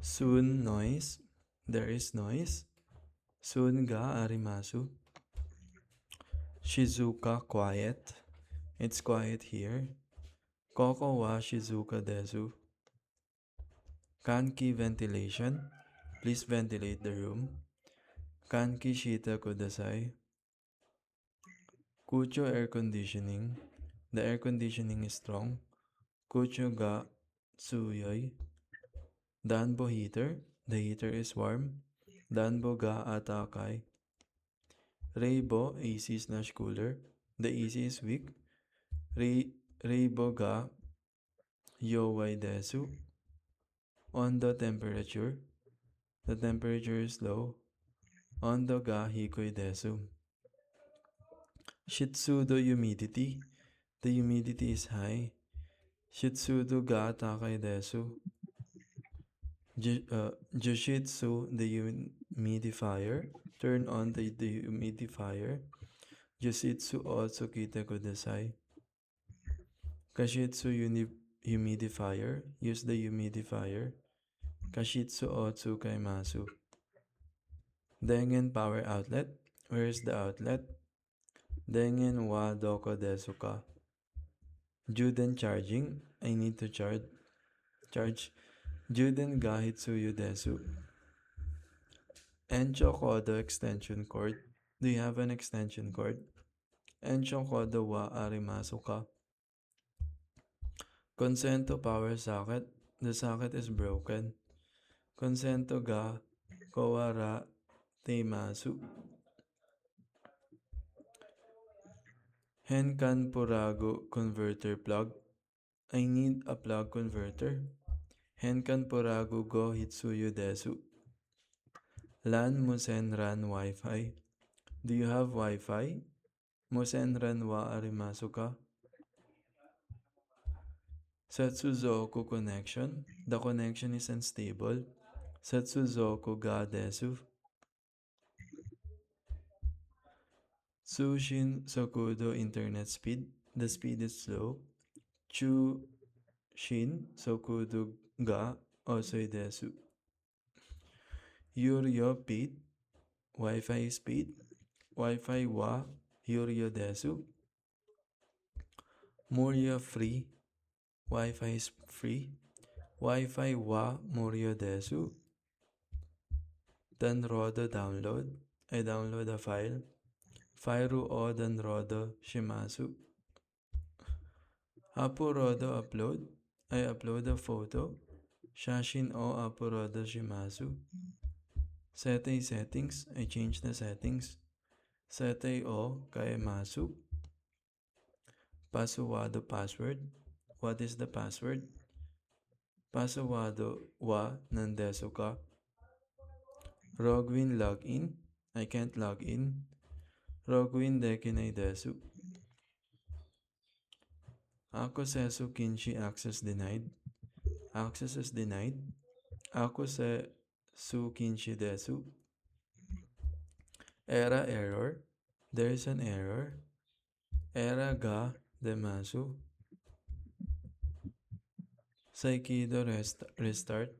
Soon noise. There is noise. Soon ga arimasu. Shizuka quiet. It's quiet here. Koko wa shizuka desu. Kanki ventilation. Please ventilate the room. Kanki shita kudasai. Kucho air conditioning. The air conditioning is strong. Kucho ga tsuyoi. Danbo heater. The heater is warm. Danbo ga atakai. Reibo AC/cooler. The AC is weak. Reibo ga yowai desu. Ondo temperature. The temperature is low. Ondo ga hikoi desu. Shitsudo humidity. The humidity is high. Shitsudo ga takai desu. Jushitsu the humidifier. Turn on the humidifier. Jushitsu also kita kudasai. Kashitsu humidifier. Use the humidifier. Kashitsu otsu kaimasu. Dengen power outlet. Where is the outlet? Dengen wa doko desu ka? Juden charging. I need to charge. Juden ga hitsuyu desu. Encho kodo extension cord. Do you have an extension cord? Encho kodo wa arimasu ka? Consento power socket. The socket is broken. Consento ga kowara teimasu. Henkan purago converter plug. I need a plug converter. Henkan purago go hitsuyu desu. LAN musen ran Wi-Fi. Do you have Wi-Fi? Musen ran wa arimasu ka? Setsuzoku connection. The connection is unstable. Setsuzoku ga desu. Tsushin Sokudo internet speed. The speed is slow. Chushin Sokudo ga osoi desu. Yuryo speed. Wi-Fi speed. Wi-Fi wa yuryo desu. Muryo free. Wi-Fi is free. Wi-Fi wa muryo desu. Danrodo download. I download a file. Fairu o danrodo shimasu. Apurodo upload. I upload a photo. Shashin o apurodo shimasu. Setei settings. I change the settings. Setei o kaemasu. Pasuwado password. What is the password? Pasuwado wa nandesu ka? Rogwin login. I can't log in. Rogwin dekinai desu. Akosesu kinshi access denied. Access is denied. Akosesu kinshi desu. Era error. There is an error. Era ga demasu. Saikido restart.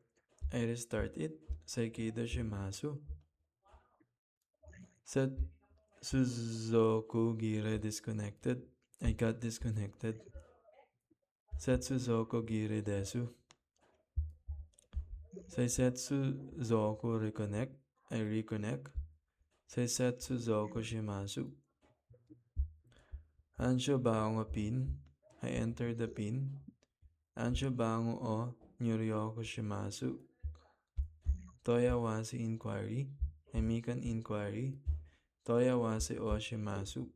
I restart it. Saikido shimasu. Set Suzoku Gire disconnected. I got disconnected. Setsuzoku Gire desu. Seisetsuzoku reconnect. I reconnect. Seisetsuzoku shimasu. Ansho bango pin. I enter the pin. Ansho bango o nyuryoku shimasu. Toyawasi inquiry. I make an inquiry. Toyawasi o shimasu.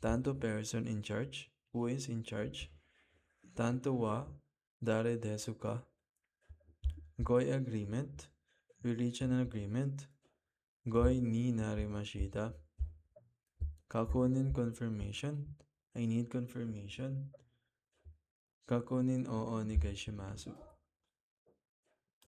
Tanto person in charge. Who is in charge? Tanto wa dare desu ka? Goi agreement. We reach an agreement. Goi ni narimashita. Kakunin confirmation. I need confirmation. Kakunin oo ni shimasu.